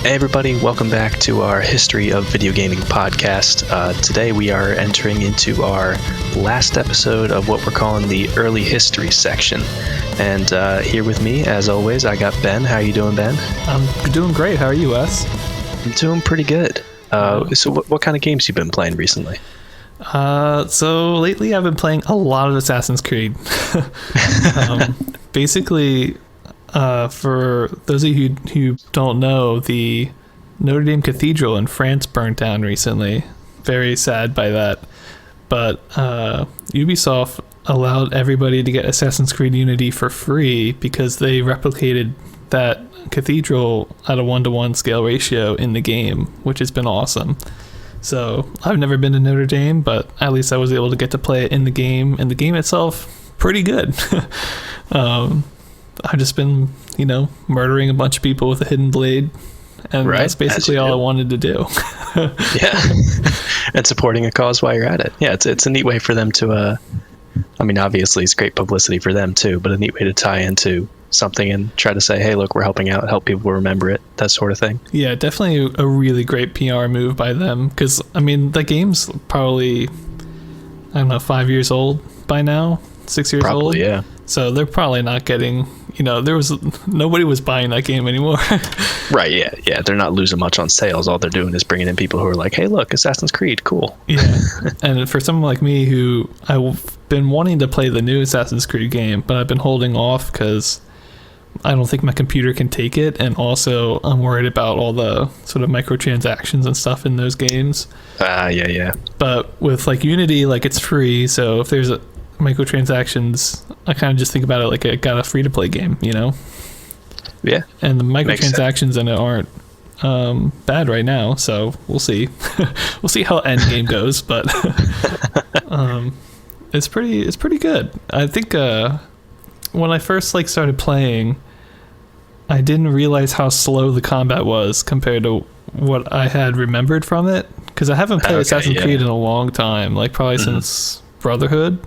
Hey everybody, welcome back to our History of Video Gaming podcast. Today we are entering into our last episode of what we're calling the early history section. And here with me, as always, I got Ben. How are you doing, Ben? I'm doing great. How are you, Wes? I'm doing pretty good. So what kind of games you been playing recently? So lately I've been playing a lot of Assassin's Creed. Basically, for those of you who don't know, the Notre Dame Cathedral in France burnt down recently. Very sad by that. But Ubisoft allowed everybody to get Assassin's Creed Unity for free because they replicated that cathedral at a 1-to-1 scale ratio in the game, which has been awesome. So I've never been to Notre Dame, but at least I was able to get to play it in the game, and the game itself, pretty good. I've just been, murdering a bunch of people with a hidden blade, and that's basically all I wanted to do. Yeah, and supporting a cause while you're at it. Yeah, it's a neat way for them to, obviously it's great publicity for them too, but a neat way to tie into something and try to say, hey, look, we're helping out, help people remember it, that sort of thing. Yeah, definitely a really great PR move by them, because, the game's probably, 5 years old by now, 6 years old. Probably, yeah. So they're probably not getting, nobody was buying that game anymore. Right, yeah. They're not losing much on sales. All they're doing is bringing in people who are like, hey, look, Assassin's Creed, cool. Yeah, and for someone like me who I've been wanting to play the new Assassin's Creed game, but I've been holding off because I don't think my computer can take it, and also I'm worried about all the sort of microtransactions and stuff in those games. Yeah. But with Unity, it's free, so if there's microtransactions, I kind of just think about it like I got a free-to-play game, Yeah. And the microtransactions in it aren't bad right now, so we'll see. We'll see how Endgame goes, but it's pretty good. I think when I first started playing, I didn't realize how slow the combat was compared to what I had remembered from it, because I haven't played Assassin's Creed in a long time, probably since Brotherhood.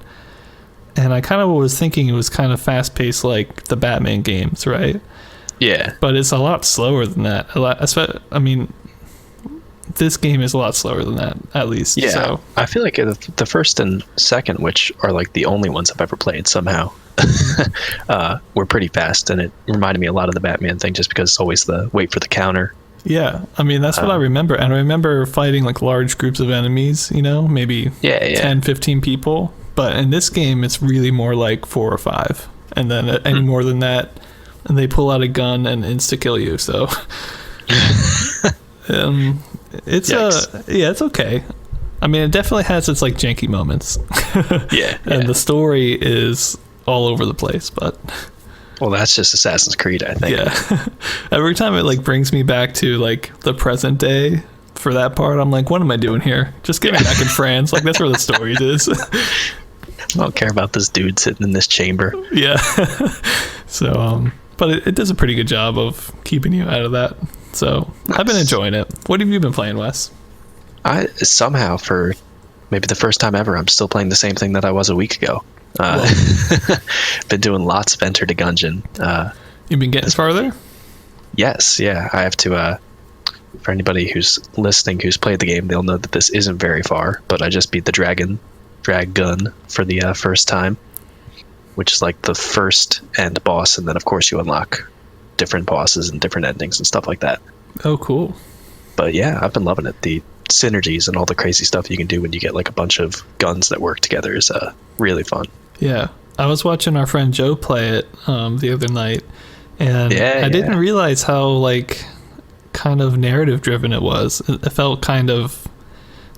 And I kind of was thinking it was kind of fast-paced like the Batman games, right? Yeah. But it's a lot slower than that. This game is a lot slower than that, at least. Yeah. So. I feel like the first and second, which are the only ones I've ever played somehow, were pretty fast, and it reminded me a lot of the Batman thing just because it's always the wait for the counter. Yeah. That's what I remember. And I remember fighting large groups of enemies, maybe 10, 15 people. But in this game, it's really more 4 or 5. And then any more than that, and they pull out a gun and insta-kill you. So it's okay. It definitely has its janky moments. Yeah. And the story is all over the place, but... Well, that's just Assassin's Creed, I think. Yeah. Every time it brings me back to the present day for that part, I'm like, what am I doing here? Just get me back in France. That's where the story is. I don't care about this dude sitting in this chamber. Yeah. So, but it does a pretty good job of keeping you out of that. So I've been enjoying it. What have you been playing, Wes? I somehow, for maybe the first time ever, I'm still playing the same thing that I was a week ago. Been doing lots of Enter the Gungeon. You've been getting farther? Yes, yeah. I have to, for anybody who's listening who's played the game, they'll know that this isn't very far, but I just beat the Dragon for the first time, which is the first end boss, and then of course you unlock different bosses and different endings and stuff like that. Oh, cool. But yeah, I've been loving it. The synergies and all the crazy stuff you can do when you get a bunch of guns that work together is really fun. Yeah, I was watching our friend Joe play it the other night, and I didn't realize how kind of narrative driven it was. It felt kind of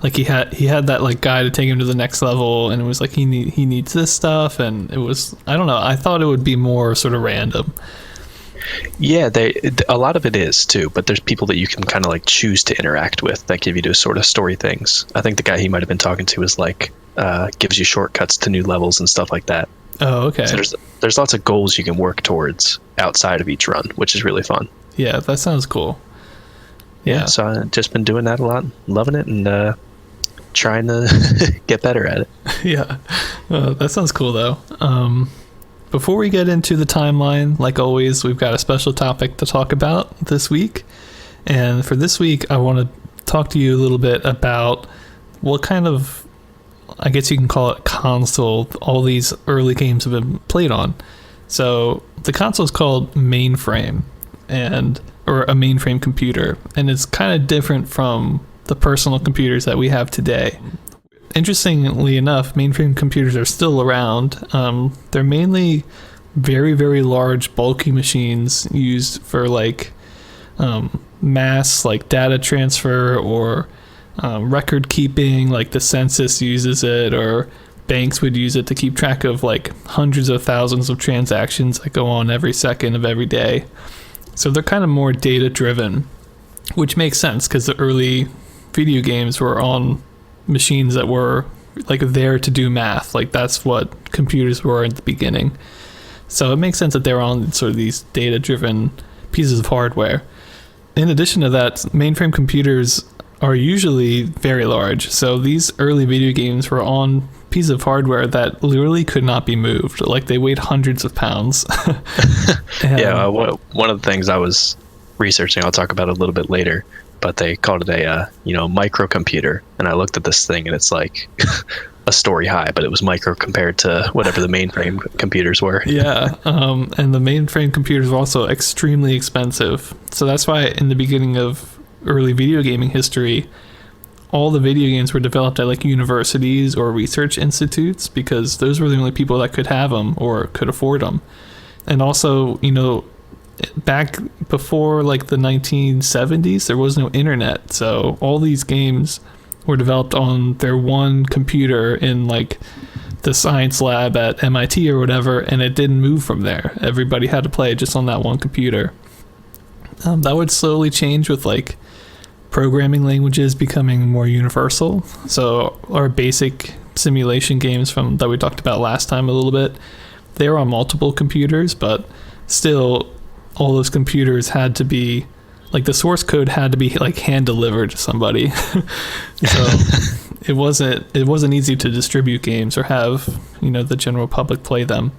he had that guy to take him to the next level, and it was he needs this stuff, and it was, I don't know, I thought it would be more sort of random. Yeah, a lot of it is too, but there's people that you can kind of choose to interact with that give you those sort of story things. I think the guy he might have been talking to is gives you shortcuts to new levels and stuff like that. Oh, okay. So there's lots of goals you can work towards outside of each run, which is really fun. Yeah, that sounds cool. Yeah. So I've just been doing that a lot, loving it, and trying to get better at it. Yeah, that sounds cool though. Before we get into the timeline, like always, we've got a special topic to talk about this week, And for this week, I want to talk to you a little bit about what kind of, I guess you can call it, console all these early games have been played on. So the console is called mainframe, or a mainframe computer, and it's kind of different from the personal computers that we have today. Interestingly enough, mainframe computers are still around. They're mainly very, very large, bulky machines used for like mass, like data transfer, or record keeping, like the census uses it, or banks would use it to keep track of like hundreds of thousands of transactions that go on every second of every day. So they're kind of more data driven, which makes sense because the early video games were on machines that were like there to do math. Like that's what computers were at the beginning. So it makes sense that they're on sort of these data driven pieces of hardware. In addition to that, mainframe computers are usually very large. So these early video games were on pieces of hardware that literally could not be moved. Like they weighed hundreds of pounds. Yeah, one of the things I was researching, I'll talk about a little bit later, but they called it a microcomputer, and I looked at this thing and it's like a story high, but it was micro compared to whatever the mainframe computers were. Yeah, and the mainframe computers were also extremely expensive. So that's why in the beginning of early video gaming history, all the video games were developed at like universities or research institutes, because those were the only people that could have them or could afford them. And also, back before like the 1970s, there was no internet. So all these games were developed on their one computer in like the science lab at MIT or whatever, and it didn't move from there. Everybody had to play it just on that one computer. That would slowly change with like programming languages becoming more universal. So our basic simulation games that we talked about last time a little bit, they were on multiple computers, but still all those computers had to be like, the source code had to be like hand delivered to somebody. So it wasn't easy to distribute games or have the general public play them.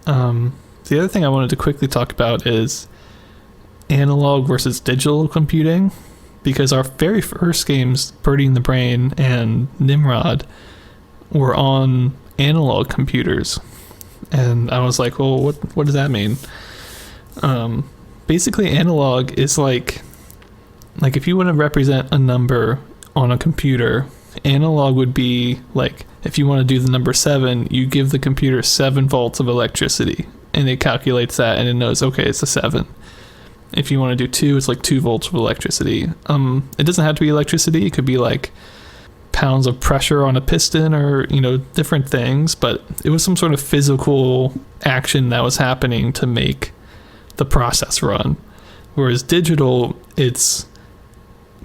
The other thing I wanted to quickly talk about is analog versus digital computing, because our very first games, Birdie in the Brain and Nimrod, were on analog computers. And I was like, well, what does that mean? Basically, analog is like if you want to represent a number on a computer, analog would be like, if you want to do the number 7, you give the computer 7 volts of electricity, and it calculates that, and it knows, okay, it's a 7. If you want to do 2, it's like 2 volts of electricity. It doesn't have to be electricity. It could be like pounds of pressure on a piston, or different things, but it was some sort of physical action that was happening to make the process run. Whereas digital, it's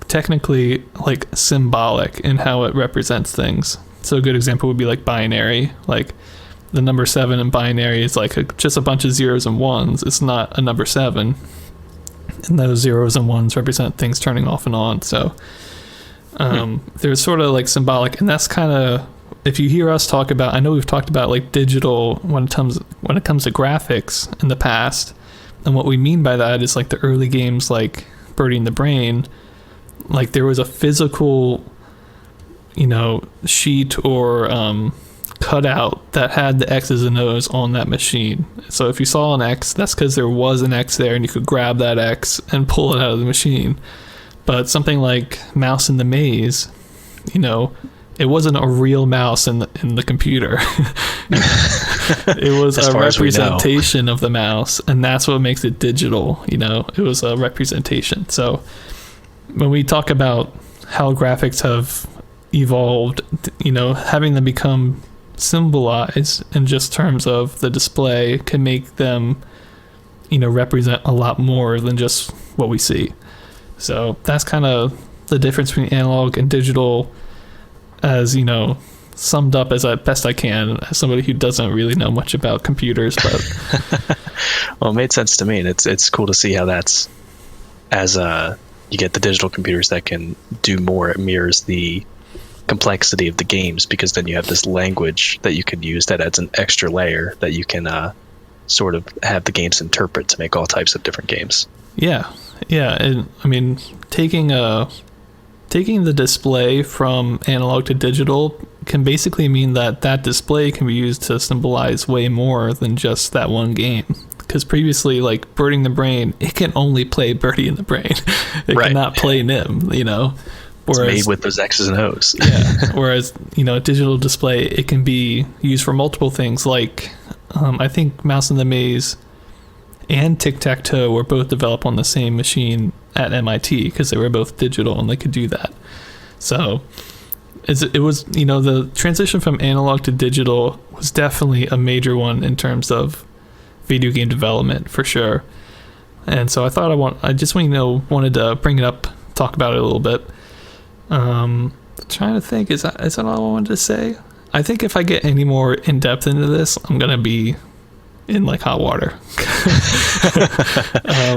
technically like symbolic in how it represents things. So a good example would be like binary. Like the number 7 in binary is like just a bunch of zeros and ones. It's not a number 7, and those zeros and ones represent things turning off and on. So there's sort of like symbolic, and that's kind of, if you hear us talk about, I know we've talked about like digital when it comes to graphics in the past, and what we mean by that is like the early games like Birdie in the Brain, like there was a physical sheet or cutout that had the X's and O's on that machine. So if you saw an X, that's because there was an X there, and you could grab that X and pull it out of the machine. But something like Mouse in the Maze, it wasn't a real mouse in the computer. It was a representation of the mouse, and that's what makes it digital. It was a representation. So when we talk about how graphics have evolved, having them become symbolized in just terms of the display can make them, represent a lot more than just what we see. So that's kind of the difference between analog and digital, as summed up as best I can, as somebody who doesn't really know much about computers. But well, it made sense to me, and it's cool to see how that's, as you get the digital computers that can do more, it mirrors the complexity of the games, because then you have this language that you can use that adds an extra layer that you can sort of have the games interpret to make all types of different games. Yeah, Yeah, and I mean, taking the display from analog to digital can basically mean that that display can be used to symbolize way more than just that one game. Because previously, like Birdie in the Brain, it can only play Birdie in the Brain. It Right. cannot play Nim, you know. It's Whereas, made with those X's and O's. yeah. Whereas, you know, a digital display, it can be used for multiple things. Like, I think Mouse in the Maze and Tic Tac Toe were both developed on the same machine at MIT because they were both digital and they could do that. So it was, you know, the transition from analog to digital was definitely a major one in terms of video game development for sure. And so I just wanted to bring it up, talk about it a little bit. Trying to think, is that all I wanted to say? I think if I get any more in depth into this, I'm gonna be in like hot water.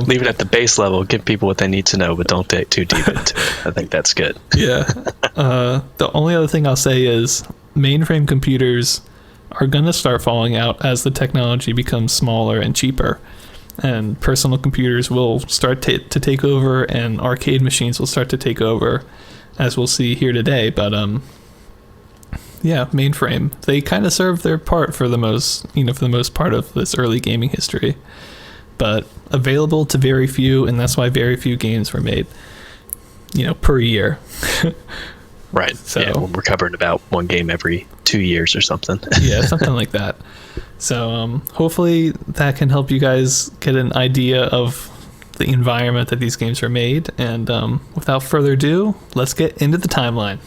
Leave it at the base level, give people what they need to know, but don't get too deep into it. I think that's good. Yeah. The only other thing I'll say is mainframe computers are going to start falling out as the technology becomes smaller and cheaper. And personal computers will start to take over, and arcade machines will start to take over, as we'll see here today. But yeah, mainframe. They kind of serve their part for the most part of this early gaming history. But available to very few, and that's why very few games were made, per year. Right. So, yeah, we're covering about one game every 2 years or something. Yeah, something like that. So hopefully that can help you guys get an idea of the environment that these games are made. And without further ado, let's get into the timeline.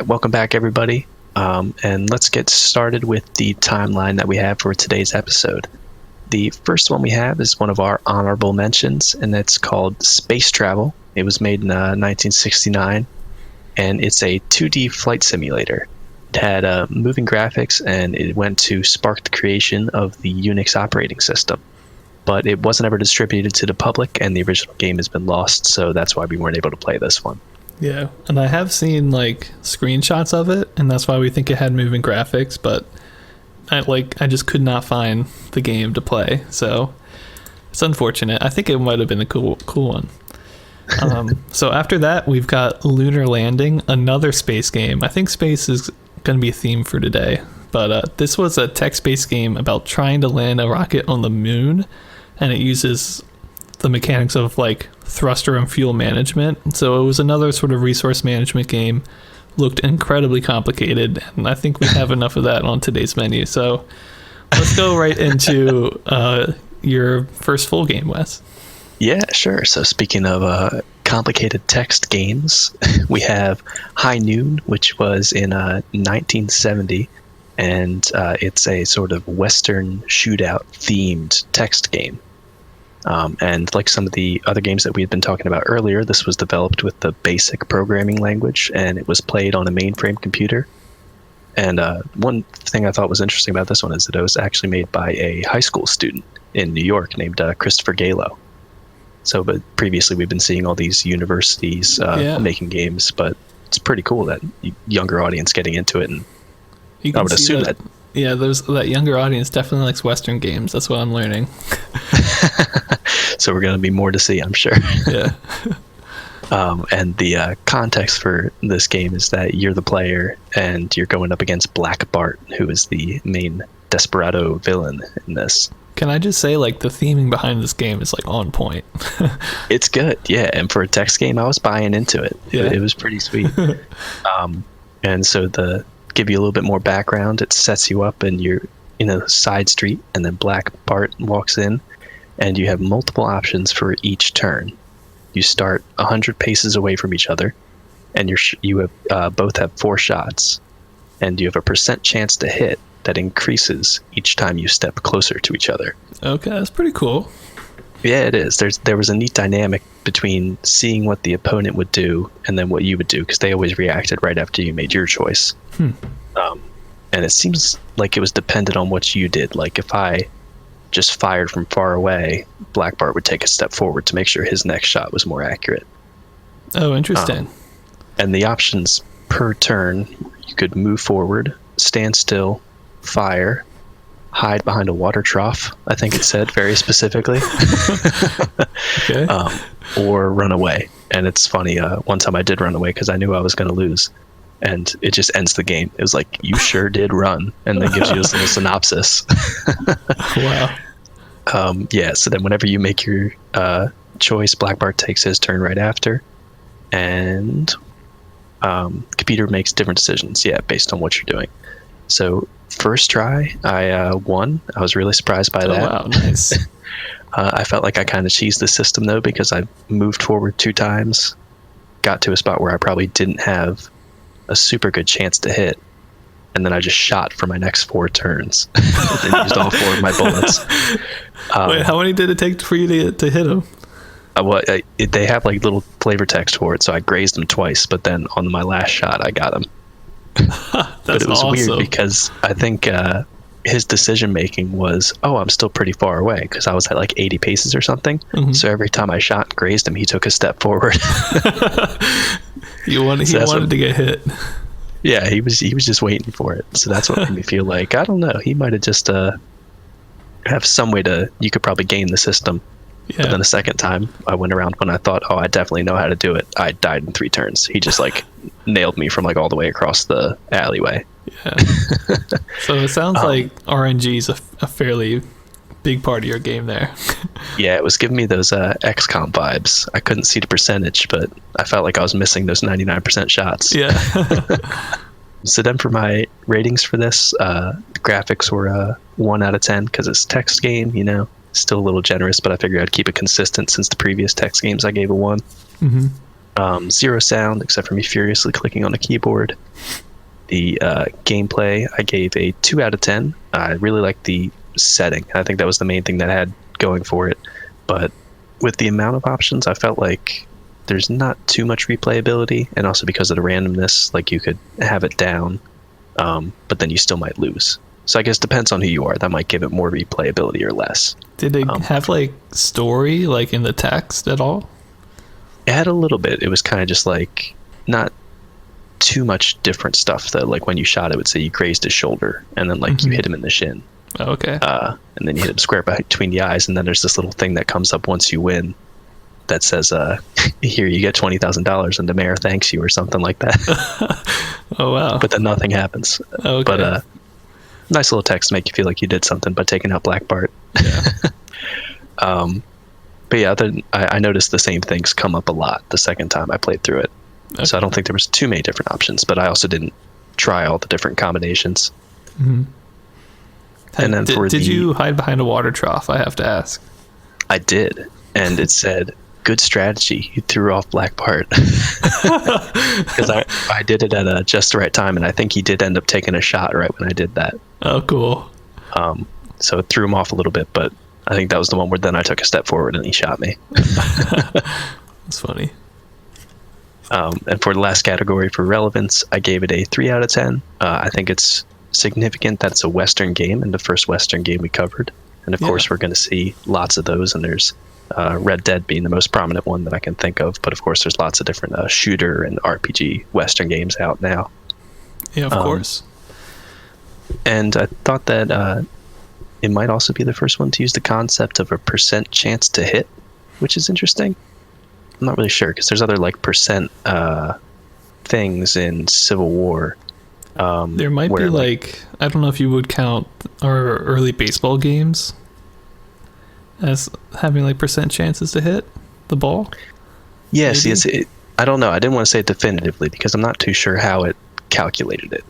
Welcome back, everybody, and let's get started with the timeline that we have for today's episode. The first one we have is one of our honorable mentions, and it's called Space Travel. It was made in 1969, and it's a 2D flight simulator. It had moving graphics, and it went to spark the creation of the Unix operating system. But it wasn't ever distributed to the public, and the original game has been lost, so that's why we weren't able to play this one. Yeah, and I have seen like screenshots of it, and that's why we think it had moving graphics, but I just could not find the game to play, so it's unfortunate. I think it might have been a cool one. So after that, we've got Lunar Landing, another space game. I think space is going to be a theme for today, but this was a text-based game about trying to land a rocket on the moon, and it uses the mechanics of like thruster and fuel management. So it was another sort of resource management game. Looked incredibly complicated, and I think we have enough of that on today's menu. So let's go right into your first full game, Wes. Yeah, sure. So speaking of complicated text games, we have Highnoon, which was in 1970, and it's a sort of Western shootout themed text game. And like some of the other games that we had been talking about earlier, this was developed with the BASIC programming language, and it was played on a mainframe computer. And one thing I thought was interesting about this one is that it was actually made by a high school student in New York named Christopher Galo. So, but previously we've been seeing all these universities making games, but it's pretty cool that younger audience getting into it, and I would assume that. Yeah, that younger audience definitely likes Western games. That's what I'm learning. So we're going to be more to see, I'm sure. Yeah. And the context for this game is that you're the player and you're going up against Black Bart, who is the main desperado villain in this. Can I just say, like, the theming behind this game is like on point. It's good, yeah. And for a text game, I was buying into it. Yeah. It was pretty sweet. And so give you a little bit more background, it sets you up and you're in a side street, and then Black Bart walks in, and you have multiple options for each turn. You start 100 paces away from each other, and you have both have 4 shots, and you have a % chance to hit, that increases each time you step closer to each other. Okay, that's pretty cool. Yeah, it is. There was a neat dynamic between seeing what the opponent would do and then what you would do, because they always reacted right after you made your choice. And it seems like it was dependent on what you did. Like if I just fired from far away, Black Bart would take a step forward to make sure his next shot was more accurate. Oh, interesting. And the options per turn, you could move forward, stand still, fire, hide behind a water trough, I think it said very specifically, Okay. or run away. And it's funny, one time I did run away because I knew I was going to lose. And it just ends the game. It was like, you sure did run. And then gives you this little synopsis. Wow. Yeah, so then whenever you make your choice, Black Bart takes his turn right after. And computer makes different decisions, based on what you're doing. So first try, I won. I was really surprised by that. Oh, wow, nice. I felt like I kind of cheesed the system, though, because I moved forward 2 times, got to a spot where I probably didn't have a super good chance to hit, and then I just shot for my next 4 turns and used all 4 of my bullets. Wait, how many did it take for you to hit him? They have like little flavor text for it, so I grazed him twice, but then on my last shot I got him. But it was awesome. weird because I think his decision making was, I'm still pretty far away, because I was at like 80 paces or something. So every time I shot and grazed him, he took a step forward. He wanted to get hit. Yeah, he was just waiting for it. So that's what made me feel like, I don't know, he might have just have some way you could probably game the system. Yeah. But then the second time I went around, when I thought, I definitely know how to do it, I died in 3 turns. He just like nailed me from like all the way across the alleyway. Yeah. So it sounds like RNG is a fairly big part of your game there. Yeah, it was giving me those XCOM vibes. I couldn't see the percentage, but I felt like I was missing those 99% shots. Yeah. So then for my ratings for this, the graphics were 1 out of 10 because it's a text game, still a little generous, but I figured I'd keep it consistent since the previous text games I gave a 1. 0 sound, except for me furiously clicking on a keyboard. The gameplay, I gave a 2 out of 10. I really liked the setting. I think that was the main thing that I had going for it. But with the amount of options, I felt like there's not too much replayability, and also because of the randomness, like you could have it down, but then you still might lose. So I guess it depends on who you are. That might give it more replayability or less. Did it have like story like in the text at all? It had a little bit. It was kind of just like not too much different stuff, though. Like when you shot, it would say you grazed his shoulder, and then like you hit him in the shin. Oh, okay. And then you hit him square between the eyes, and then there's this little thing that comes up once you win that says, here, you get $20,000 and the mayor thanks you, or something like that. Oh, wow. But then nothing happens. Okay. But nice little text to make you feel like you did something by taking out Black Bart. Yeah. But yeah, I noticed the same things come up a lot the second time I played through it. Okay. So I don't think there was too many different options, but I also didn't try all the different combinations. Mm-hmm. And then did you hide behind a water trough? I have to ask. I did, and it said, "Good strategy. You threw off Black Bart." Because I did it at just the right time, and I think he did end up taking a shot right when I did that. Oh, cool. So it threw him off a little bit, but I think that was the one where then I took a step forward and he shot me. That's funny. And for the last category for relevance, I gave it a 3 out of 10. I think it's significant that it's a Western game, and the first Western game we covered. And of course, we're going to see lots of those, and there's Red Dead being the most prominent one that I can think of. But of course, there's lots of different shooter and RPG Western games out now. Yeah, of course. And I thought that it might also be the first one to use the concept of a % chance to hit, which is interesting. I'm not really sure, because there's other like percent things in Civil War. There might be like, I don't know if you would count our early baseball games as having like % chances to hit the ball. Yes, yes. I don't know. I didn't want to say it definitively because I'm not too sure how it calculated it.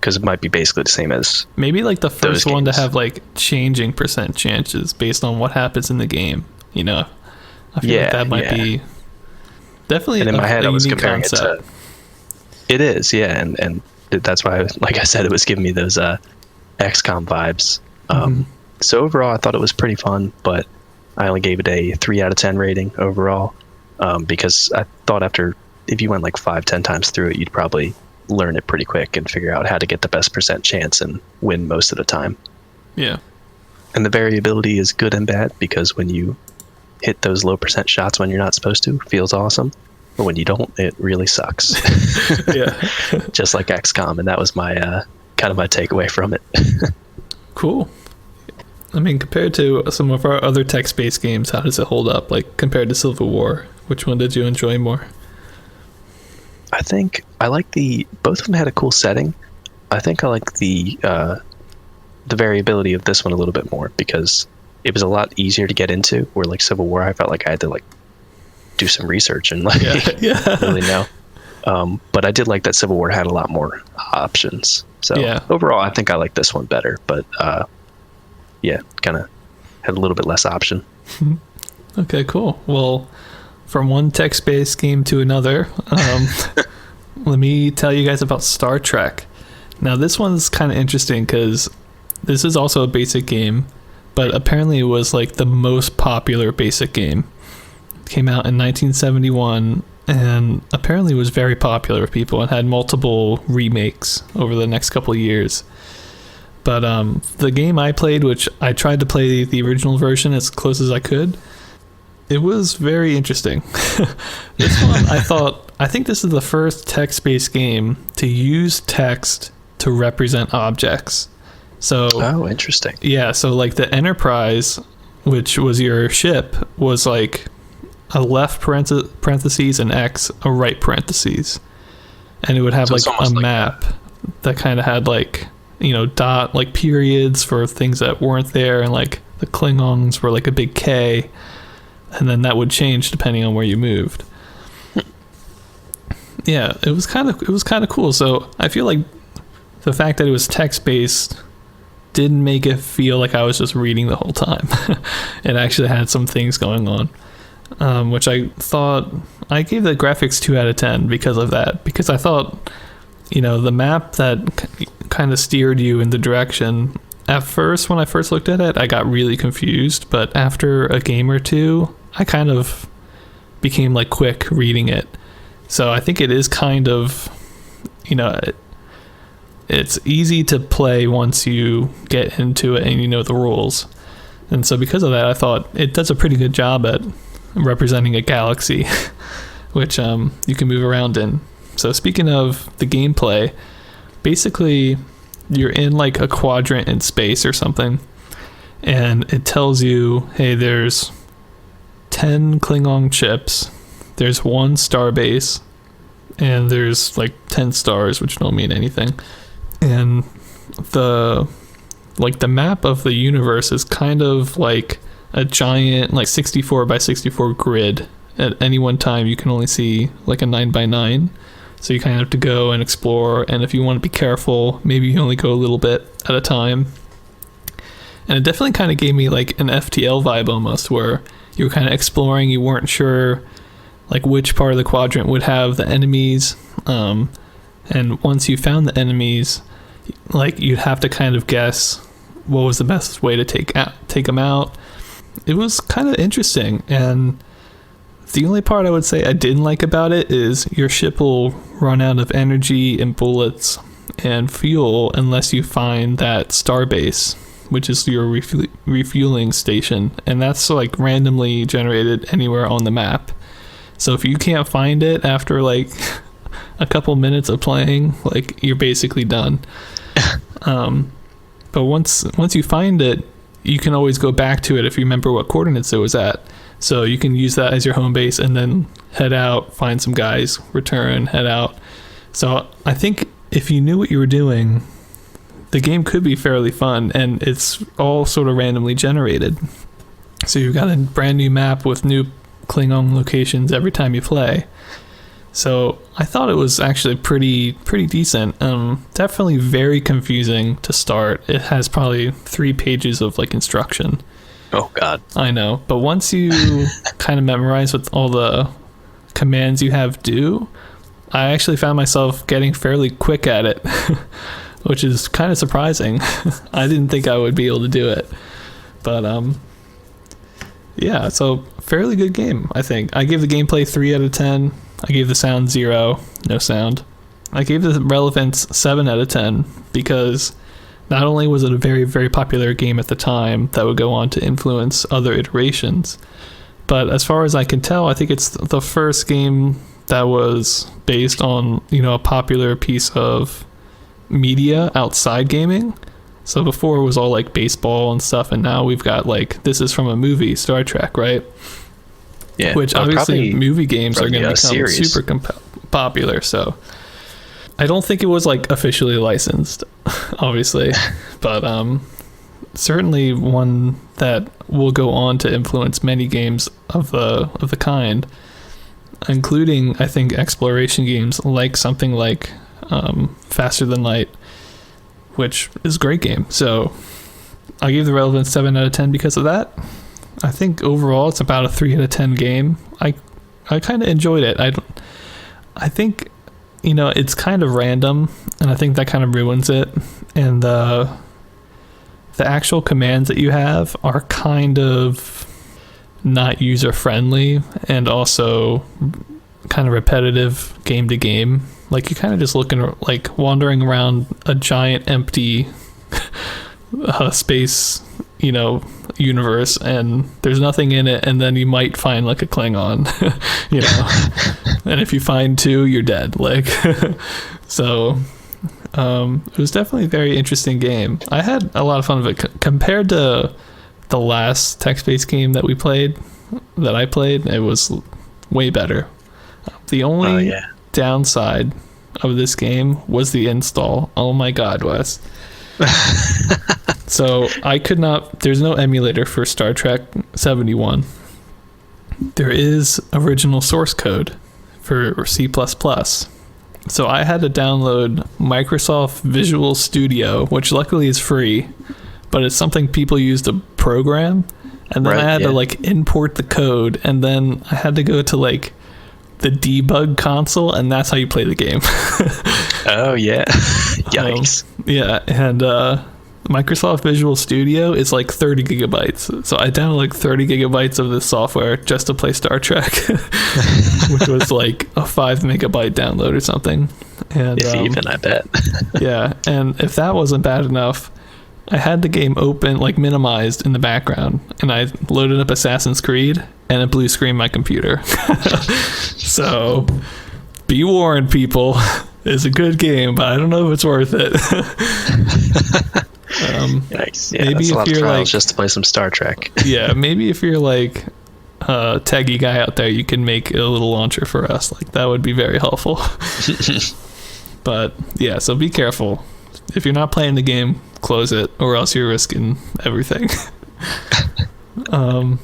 Because it might be basically the same as maybe like the first one to have like changing % chances based on what happens in the game. You know, I feel like that might be definitely. And in my head, I was comparing concept. it to. It is, yeah, and That's why, like I said, it was giving me those XCOM vibes. So overall, I thought it was pretty fun, but I only gave it a 3 out of 10 rating overall, because I thought if you went like 5-10 times through it, you'd probably learn it pretty quick and figure out how to get the best percent chance and win most of the time. Yeah. And the variability is good and bad, because when you hit those low percent shots when you're not supposed to, it feels awesome. But when you don't, it really sucks. Yeah. Just like XCOM, and that was my kind of my takeaway from it. Cool. I mean, compared to some of our other text-based games, how does it hold up? Like, compared to Civil War, which one did you enjoy more? I think I like both of them had a cool setting. I think I like the variability of this one a little bit more, because it was a lot easier to get into, where like Civil War, I felt like I had to like do some research and like really know. But I did like that Civil War had a lot more options. So overall, I think I like this one better, but kind of had a little bit less option. Okay, cool. Well, from one text-based game to another, let me tell you guys about Star Trek. Now, this one's kind of interesting because this is also a basic game, but apparently it was like the most popular basic game. It came out in 1971 and apparently was very popular with people and had multiple remakes over the next couple of years. But the game I played, which I tried to play the original version as close as I could, it was very interesting. This one, I think this is the first text-based game to use text to represent objects. So, oh, interesting. Yeah, so like the Enterprise, which was your ship, was like a left parentheses and X, a right parentheses. And it would have like a map that kind of had like, dot, like periods for things that weren't there, and like the Klingons were like a big K, and then that would change depending on where you moved. Yeah, it was kind of cool. So I feel like the fact that it was text-based didn't make it feel like I was just reading the whole time. It actually had some things going on, which I thought I gave the graphics 2 out of 10 because of that. Because I thought, the map that kind of steered you in the direction. At first, when I first looked at it, I got really confused. But after a game or two, I kind of became like quick reading it. So I think it is kind of, it's easy to play once you get into it and you know the rules. And so because of that, I thought it does a pretty good job at representing a galaxy, which you can move around in. So speaking of the gameplay, basically you're in like a quadrant in space or something, and it tells you, hey, there's 10 Klingon ships, there's 1 starbase, and there's like 10 stars, which don't mean anything. And the map of the universe is kind of like a giant like 64 by 64 grid. At any one time you can only see like a 9 by 9, so you kind of have to go and explore, and if you want to be careful, maybe you only go a little bit at a time. And it definitely kind of gave me like an FTL vibe almost, where you were kind of exploring, you weren't sure like which part of the quadrant would have the enemies, and once you found the enemies, like you'd have to kind of guess what was the best way to take them out. It was kind of interesting, and the only part I would say I didn't like about it is your ship will run out of energy and bullets and fuel unless you find that starbase, which is your refueling station, and that's like randomly generated anywhere on the map. So if you can't find it after like a couple minutes of playing, like you're basically done. But once you find it, you can always go back to it if you remember what coordinates it was at. So you can use that as your home base and then head out, find some guys, return, head out. So I think if you knew what you were doing, the game could be fairly fun, and it's all sort of randomly generated. So you've got a brand new map with new Klingon locations every time you play. So I thought it was actually pretty decent. Definitely very confusing to start. It has probably 3 pages of like instruction. Oh God. I know. But once you kind of memorize what all the commands you have do, I actually found myself getting fairly quick at it, which is kind of surprising. I didn't think I would be able to do it. But yeah, so fairly good game, I think. I gave the gameplay 3 out of 10. I gave the sound 0, no sound. I gave the relevance 7 out of 10 because not only was it a very, very popular game at the time that would go on to influence other iterations, but as far as I can tell, I think it's the first game that was based on, a popular piece of media outside gaming. So before it was all like baseball and stuff, and now we've got like, this is from a movie, Star Trek, right? Yeah. Which obviously movie games are going to become series. super popular, so I don't think it was like officially licensed, obviously, but certainly one that will go on to influence many games of the kind, including I think exploration games like something like Faster Than Light, which is a great game. So I gave the relevance 7 out of 10 because of that. I think overall it's about a 3 out of 10 game. I kind of enjoyed it. I think it's kind of random, and I think that kind of ruins it. And the actual commands that you have are kind of not user friendly, and also kind of repetitive game to game. Like, you're kind of just wandering around a giant empty space, universe, and there's nothing in it, and then you might find like a Klingon, and if you find 2, you're dead. So it was definitely a very interesting game. I had a lot of fun with it compared to the last text-based game that I played. It was way better. The only downside of this game was the install. Oh my god, Wes. So I could not, there's no emulator for Star Trek 71. There is original source code for C++. So I had to download Microsoft Visual Studio, which luckily is free, but it's something people use to program. And then I had to import the code, and then I had to go to the debug console, and that's how you play the game. Oh yeah. Yikes. Yeah, and Microsoft Visual Studio is 30 gigabytes. So I downloaded 30 gigabytes of this software just to play Star Trek, which was a 5 megabyte download or something. And if even, I bet. Yeah, and if that wasn't bad enough, I had the game open, minimized in the background, and I loaded up Assassin's Creed, and it blue screened my computer. So, be warned, people. It's a good game, but I don't know if it's worth it. Yikes. Yeah, maybe that's a lot if of you're trials just to play some Star Trek. Yeah, maybe if you're a techie guy out there, you can make a little launcher for us. That would be very helpful. But yeah, so be careful. If you're not playing the game, close it, or else you're risking everything. I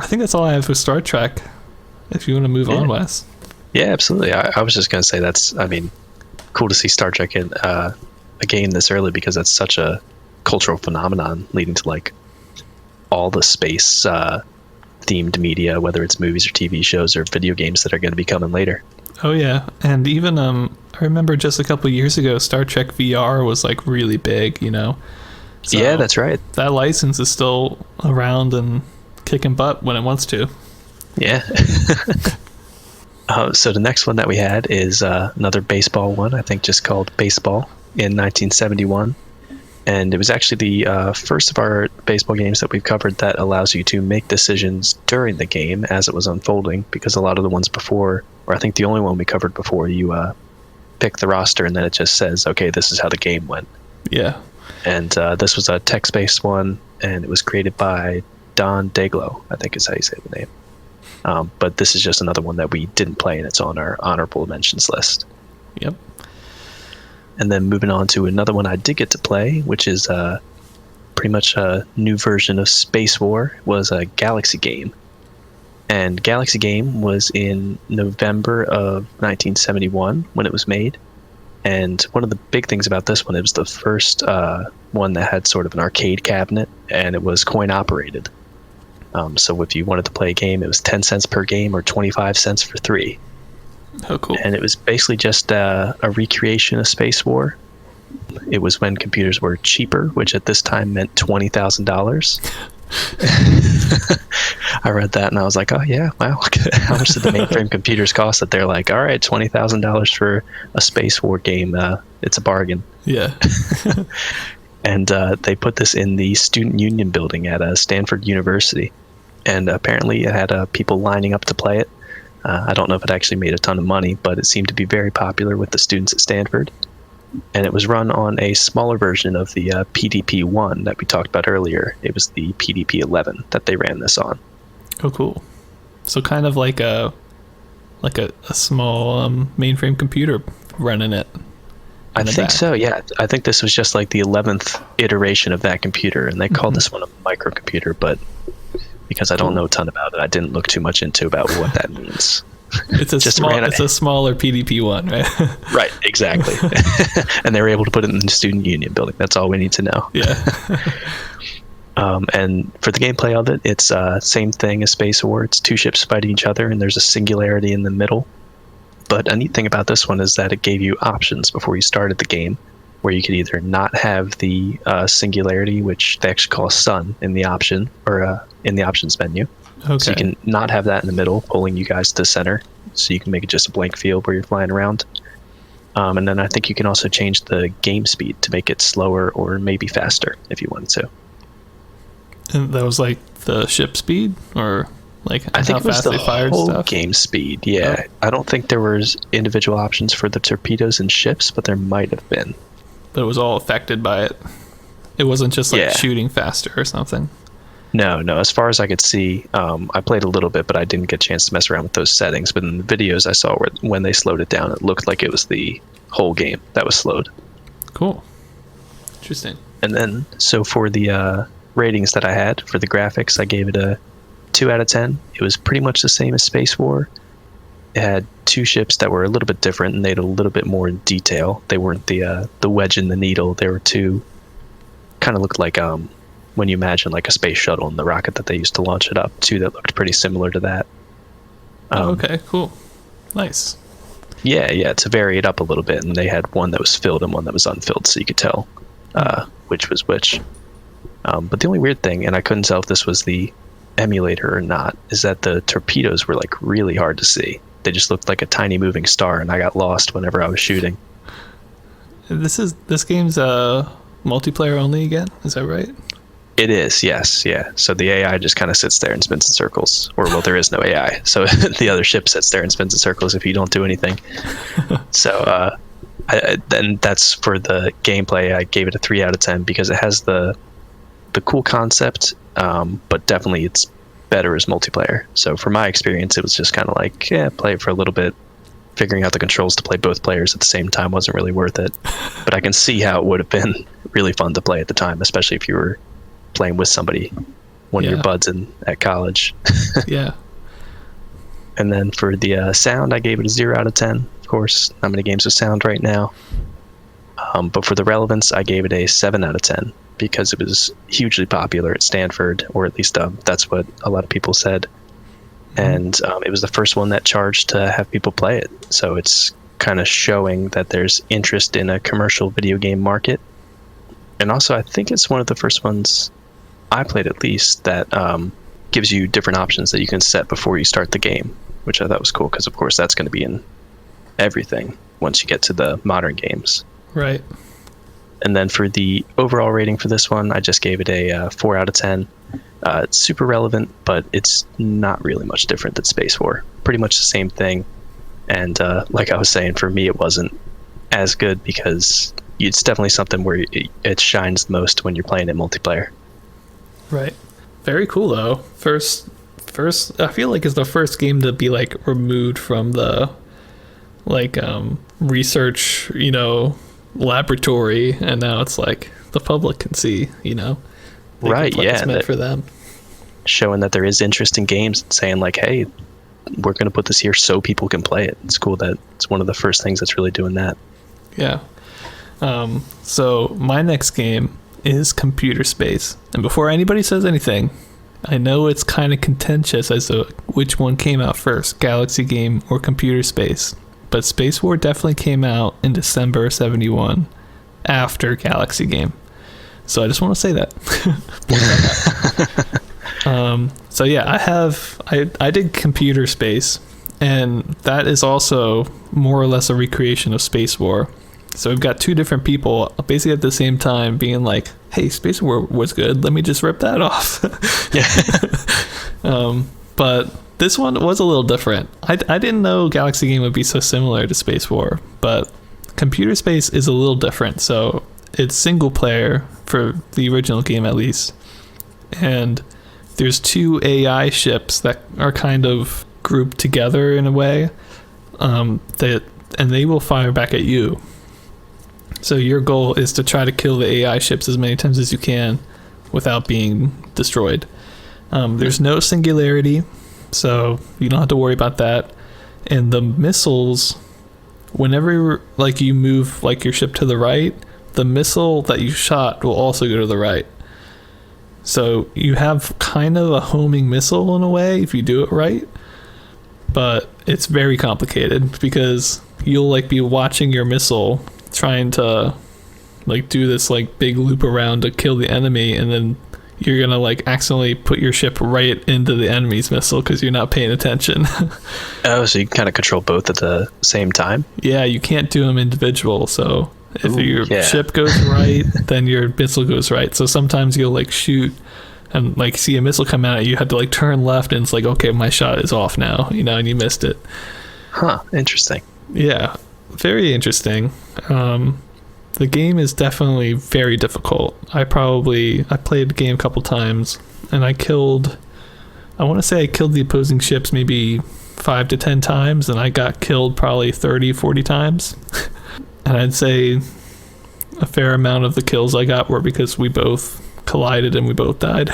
think that's all I have for Star Trek. If you want to move on, Wes. Yeah, absolutely. I was just going to say cool to see Star Trek in a game this early, because that's such a cultural phenomenon leading to all the space themed media, whether it's movies or TV shows or video games that are going to be coming later. Oh yeah, and even I remember just a couple of years ago, Star Trek VR was really big, So yeah, that's right. That license is still around and kicking butt when it wants to. Yeah. So the next one that we had is another baseball one, I think just called Baseball, in 1971. And it was actually the first of our baseball games that we've covered that allows you to make decisions during the game as it was unfolding, because a lot of the ones before, or I think the only one we covered before, you pick the roster and then it just says, okay, this is how the game went. Yeah. And this was a text-based one, and it was created by Don Dayglow, I think is how you say the name. But this is just another one that we didn't play, and it's on our honorable mentions list. Yep. And then moving on to another one I did get to play, which is pretty much a new version of Space War, was a Galaxy game. And Galaxy game was in November of 1971 when it was made. And one of the big things about this one, it was the first one that had sort of an arcade cabinet, and it was coin operated. So if you wanted to play a game, it was 10 cents per game or 25 cents for 3. Oh, cool. And it was basically just a recreation of Space War. It was when computers were cheaper, which at this time meant $20,000. I read that and I was like, oh yeah, wow. How much did the mainframe computers cost? That they're like, all right, $20,000 for a Space War game. It's a bargain. Yeah. And they put this in the Student Union building at Stanford University. And apparently it had people lining up to play it. I don't know if it actually made a ton of money, but it seemed to be very popular with the students at Stanford. And it was run on a smaller version of the PDP-1 that we talked about earlier. It was the PDP-11 that they ran this on. Oh, cool. So kind of like a small mainframe computer running it. I think so, yeah. I think this was just like the 11th iteration of that computer, and they called this one a microcomputer, but because I don't know a ton about it, I didn't look too much into about what that means. It's a smaller PDP-1, right? Right, exactly. And they were able to put it in the Student Union building. That's all we need to know. Yeah. And for the gameplay of it, it's same thing as Space War. It's two ships fighting each other, and there's a singularity in the middle. But a neat thing about this one is that it gave you options before you started the game, where you could either not have the singularity, which they actually call sun in the option or in the options menu. Okay. So you can not have that in the middle, pulling you guys to center, so you can make it just a blank field where you're flying around. And then I think you can also change the game speed to make it slower or maybe faster if you wanted to. And that was like the ship speed, or like I think how it was fast the they fired whole stuff? game speed. Yeah, Oh. I don't think there was individual options for the torpedoes and ships, but there might have been. But it was all affected by it. It wasn't just like Yeah. shooting faster or something. No. As far as I could see, I played a little bit, but I didn't get a chance to mess around with those settings. But in the videos I saw, when they slowed it down, it looked like it was the whole game that was slowed. Cool. Interesting. And then, so for the ratings that I had for the graphics, I gave it a 2 out of 10. It was pretty much the same as Space War. It had two ships that were a little bit different, and they had a little bit more detail. They weren't the wedge and the needle. They were two, kind of looked like when you imagine like a space shuttle and the rocket that they used to launch it up, two that looked pretty similar to that. Okay, cool. Nice. Yeah, to vary it up a little bit, and they had one that was filled and one that was unfilled, so you could tell which was which. But the only weird thing, and I couldn't tell if this was the emulator or not, is that the torpedoes were like really hard to see. They just looked like a tiny moving star, and I got lost whenever I was shooting. This game's multiplayer only again, is that right? It is, yes, yeah. So the AI just kind of sits there and spins in circles. Or, well, there is no AI. So the other ship sits there and spins in circles if you don't do anything. So then that's for the gameplay. I gave it a 3 out of 10 because it has the cool concept, but definitely it's better as multiplayer. So for my experience, it was just kind of like, yeah, play it for a little bit. Figuring out the controls to play both players at the same time wasn't really worth it. But I can see how it would have been really fun to play at the time, especially if you were playing with somebody, one of your buds at college. Yeah. And then for the sound, I gave it a 0 out of 10. Of course, not many games with sound right now. But for the relevance, I gave it a 7 out of 10 because it was hugely popular at Stanford, or at least that's what a lot of people said. And it was the first one that charged to have people play it. So it's kind of showing that there's interest in a commercial video game market. And also, I think it's one of the first ones I played, at least, that gives you different options that you can set before you start the game, which I thought was cool because, of course, that's going to be in everything once you get to the modern games. Right. And then for the overall rating for this one, I just gave it a 4 out of 10. It's super relevant, but it's not really much different than Space War. Pretty much the same thing. And like I was saying, for me, it wasn't as good because it's definitely something where it shines the most when you're playing it multiplayer. Right. Very cool, though. First, I feel like it's the first game to be like removed from the research, laboratory, and now it's like the public can see, Right, yeah, it's meant for them. Showing that there is interest in games and saying like, hey, we're going to put this here so people can play it. It's cool that it's one of the first things that's really doing that. Yeah. So my next game is Computer Space. And before anybody says anything, I know it's kind of contentious as to which one came out first, Galaxy Game or Computer Space. but Space War definitely came out in December 71 after Galaxy Game. So I just want to say that. So yeah, I did Computer Space, and that is also more or less a recreation of Space War. So we've got two different people basically at the same time being like, hey, Space War was good, let me just rip that off. But this one was a little different. I didn't know Galaxy Game would be so similar to Space War, but Computer Space is a little different. So it's single player for the original game at least, and there's two AI ships that are kind of grouped together in a way, and they will fire back at you. So your goal is to try to kill the AI ships as many times as you can without being destroyed. There's no singularity, so you don't have to worry about that. And the missiles, whenever like you move like your ship to the right, the missile that you shot will also go to the right. So you have kind of a homing missile in a way if you do it right, but it's very complicated because you'll like be watching your missile trying to like do this like big loop around to kill the enemy, and then you're gonna like accidentally put your ship right into the enemy's missile because you're not paying attention. Oh, so you can kind of control both at the same time? Yeah, you can't do them individual. So if your ship goes right, then your missile goes right. So sometimes you'll like shoot and like see a missile come out, you have to like turn left, and it's like, okay, my shot is off now, and you missed it. Huh, interesting. Yeah, very interesting. The game is definitely very difficult. I played the game a couple times, and I want to say I killed the opposing ships maybe 5 to 10 times, and I got killed probably 30-40 times. And I'd say a fair amount of the kills I got were because we both collided and we both died.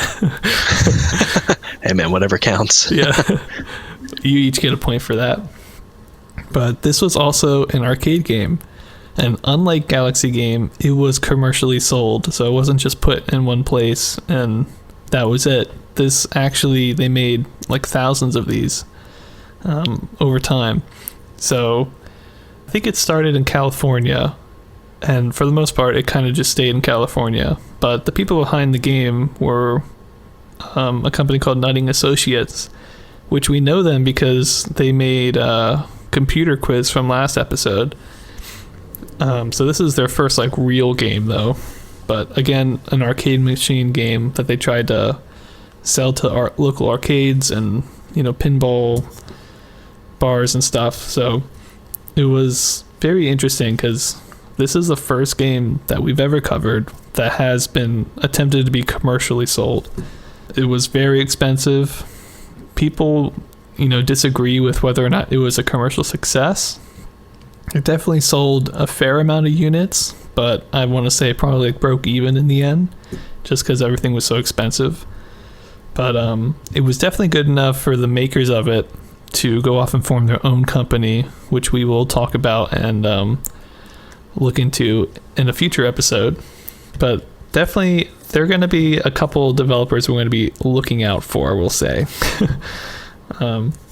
Hey man, whatever counts. Yeah, you each get a point for that. But this was also an arcade game, and unlike Galaxy Game, it was commercially sold, so it wasn't just put in one place and that was it. This actually, they made like thousands of these over time. So I think it started in California, and for the most part it kind of just stayed in California, but the people behind the game were a company called Nutting Associates, which we know them because they made Computer Quiz from last episode. So this is their first like real game though, but again, an arcade machine game that they tried to sell to local arcades and pinball bars and stuff. So it was very interesting because this is the first game that we've ever covered that has been attempted to be commercially sold. It was very expensive. People disagree with whether or not it was a commercial success. It definitely sold a fair amount of units, but I want to say it probably broke even in the end just because everything was so expensive. But it was definitely good enough for the makers of it to go off and form their own company, which we will talk about and look into in a future episode. But definitely there are going to be a couple developers we're going to be looking out for, we'll say.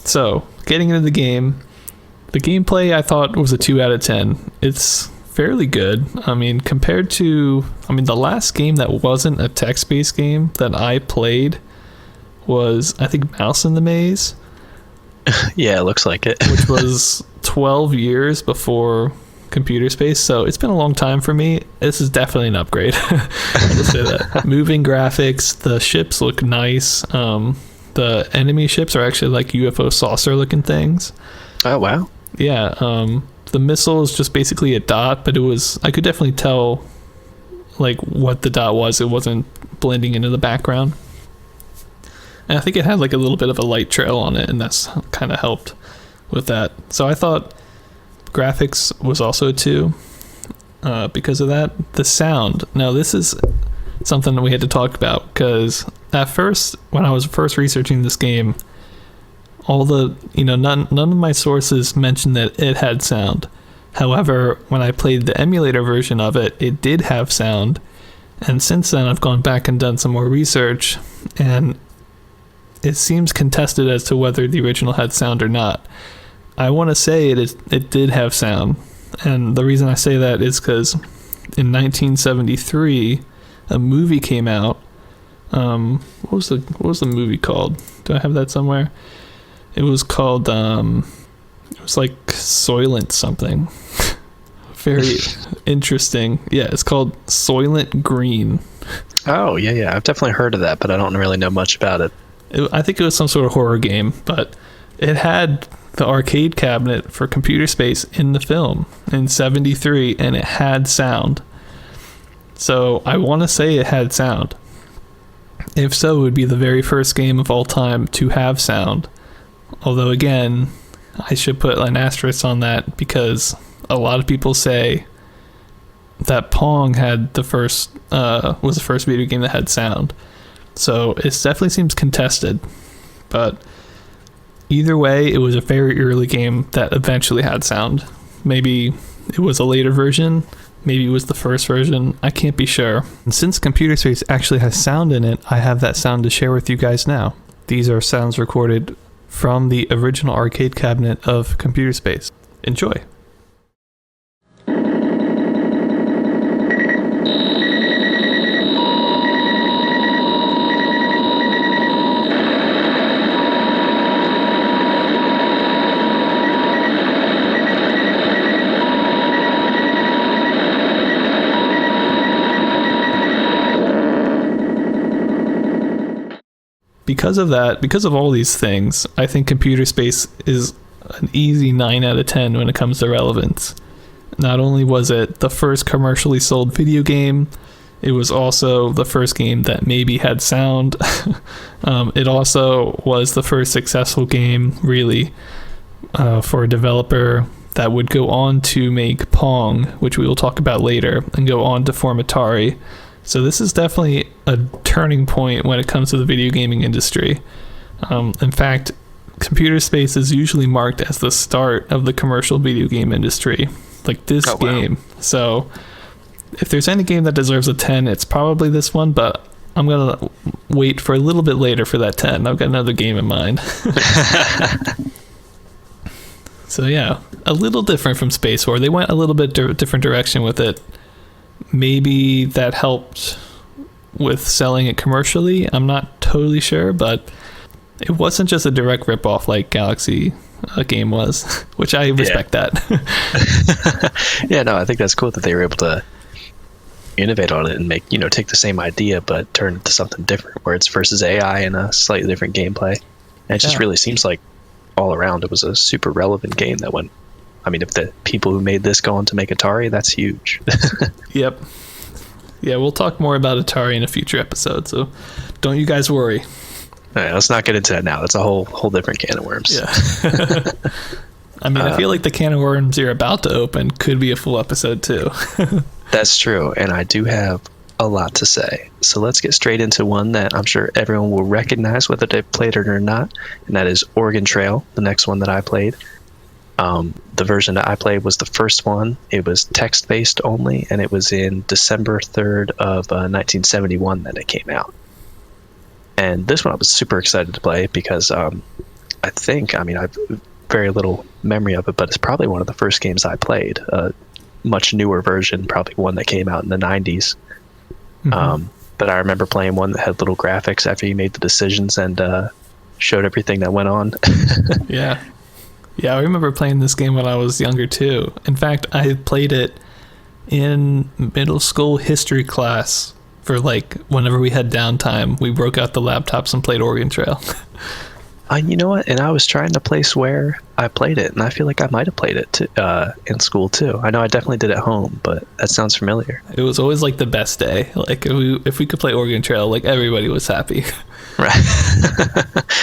So getting into the game, the gameplay I thought was a 2 out of 10. It's fairly good. I mean, compared to the last game that wasn't a text-based game that I played was, I think, Mouse in the Maze. Yeah, it looks like it. Which was 12 years before Computer Space, so it's been a long time for me. This is definitely an upgrade. I'll just say that. Moving graphics, the ships look nice. The enemy ships are actually like UFO saucer looking things. Oh wow. Yeah, the missile is just basically a dot, but I could definitely tell like what the dot was. It wasn't blending into the background. And I think it had like a little bit of a light trail on it, and that's kind of helped with that. So I thought graphics was also a 2 because of that. The sound. Now this is something that we had to talk about because at first, when I was first researching this game, all the none of my sources mentioned that it had sound. However, when I played the emulator version of it, it did have sound. And since then, I've gone back and done some more research, and it seems contested as to whether the original had sound or not. I want to say it did have sound, and the reason I say that is because in 1973, a movie came out. What was the movie called? Do I have that somewhere? It was called it was like Soylent something. Very interesting. Yeah, it's called Soylent Green. Oh, yeah. I've definitely heard of that, but I don't really know much about it. I think it was some sort of horror game, but it had the arcade cabinet for Computer Space in the film in 73, and it had sound. So I want to say it had sound. If so, it would be the very first game of all time to have sound. Although, again, I should put an asterisk on that because a lot of people say that Pong had was the first video game that had sound. So it definitely seems contested. But either way, it was a very early game that eventually had sound. Maybe it was a later version. Maybe it was the first version. I can't be sure. And since Computer Space actually has sound in it, I have that sound to share with you guys now. These are sounds recorded from the original arcade cabinet of Computer Space. Enjoy. Because of all these things, I think Computer Space is an easy 9 out of 10 when it comes to relevance. Not only was it the first commercially sold video game, it was also the first game that maybe had sound. It also was the first successful game, really, for a developer that would go on to make Pong, which we will talk about later, and go on to form Atari. So this is definitely a turning point when it comes to the video gaming industry. In fact, Computer Space is usually marked as the start of the commercial video game industry, like this game. So if there's any game that deserves a 10, it's probably this one, but I'm going to wait for a little bit later for that 10. I've got another game in mind. So yeah, a little different from Space War. They went a little bit different direction with it. Maybe that helped with selling it commercially. I'm not totally sure, but it wasn't just a direct ripoff like Galaxy game was, which I respect that. Yeah, no, I think that's cool that they were able to innovate on it and make, take the same idea but turn it into something different where it's versus AI and a slightly different gameplay. And it just really seems like all around it was a super relevant game that went. I mean, if the people who made this go on to make Atari, that's huge. Yep. Yeah, we'll talk more about Atari in a future episode, so don't you guys worry. All right, let's not get into that now. That's a whole different can of worms. Yeah. I mean, I feel like the can of worms you're about to open could be a full episode too. That's true, and I do have a lot to say. So let's get straight into one that I'm sure everyone will recognize whether they've played it or not, and that is Oregon Trail, the next one that I played. The version that I played was the first one. It was text-based only, and it was in December 3rd of 1971 that it came out. And this one I was super excited to play because I have very little memory of it, but it's probably one of the first games I played. A much newer version, probably one that came out in the 90s. Mm-hmm. But I remember playing one that had little graphics after you made the decisions and showed everything that went on. Yeah. Yeah, I remember playing this game when I was younger too. In fact, I played it in middle school history class for whenever we had downtime. We broke out the laptops and played Oregon Trail. You know what? And I was trying to place where I played it, and I feel like I might have played it in school too. I know I definitely did at home, but that sounds familiar. It was always the best day. If we could play Oregon Trail, everybody was happy. Right.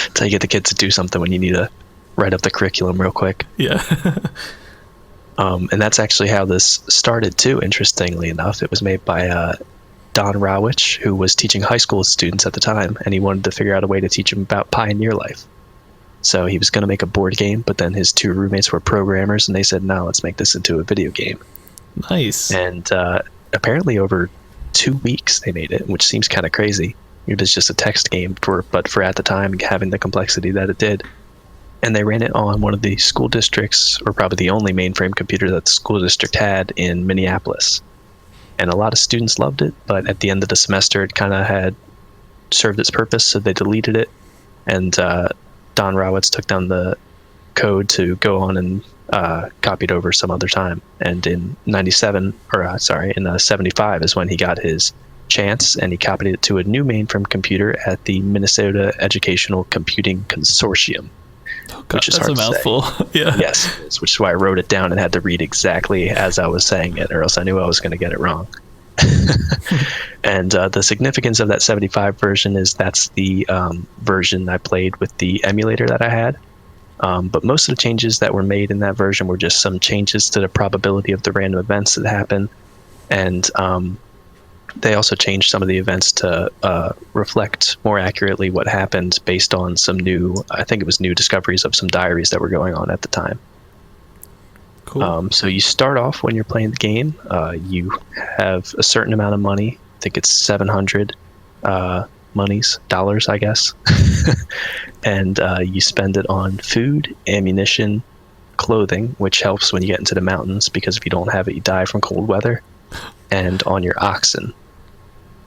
Until you get the kids to do something when you need to write up the curriculum real quick. Yeah. And that's actually how this started too, interestingly enough. It was made by Don Rowich, who was teaching high school students at the time, and he wanted to figure out a way to teach them about pioneer life. So he was going to make a board game, but then his two roommates were programmers, and they said, no, let's make this into a video game. Nice. And apparently over 2 weeks they made it, which seems kind of crazy. It was just a text game, but for at the time having the complexity that it did. and they ran it on one of the school districts, or probably the only mainframe computer that the school district had in Minneapolis. And a lot of students loved it, but at the end of the semester, it kind of had served its purpose, so they deleted it. And Don Rawitz took down the code to go on and copy it over some other time. And in in 75 is when he got his chance, and he copied it to a new mainframe computer at the Minnesota Educational Computing Consortium. Oh, God, which is that's hard a mouthful. to say. Yeah. Yes, it is, which is why I wrote it down and had to read exactly as I was saying it, or else I knew I was going to get it wrong. And the significance of that 75 version is that's the version I played with the emulator that I had. But most of the changes that were made in that version were just some changes to the probability of the random events that happen. And they also changed some of the events to reflect more accurately what happened based on some new discoveries of some diaries that were going on at the time. Cool. So you start off when you're playing the game. You have a certain amount of money. I think it's 700 dollars, I guess. And you spend it on food, ammunition, clothing, which helps when you get into the mountains, because if you don't have it, you die from cold weather, and on your oxen.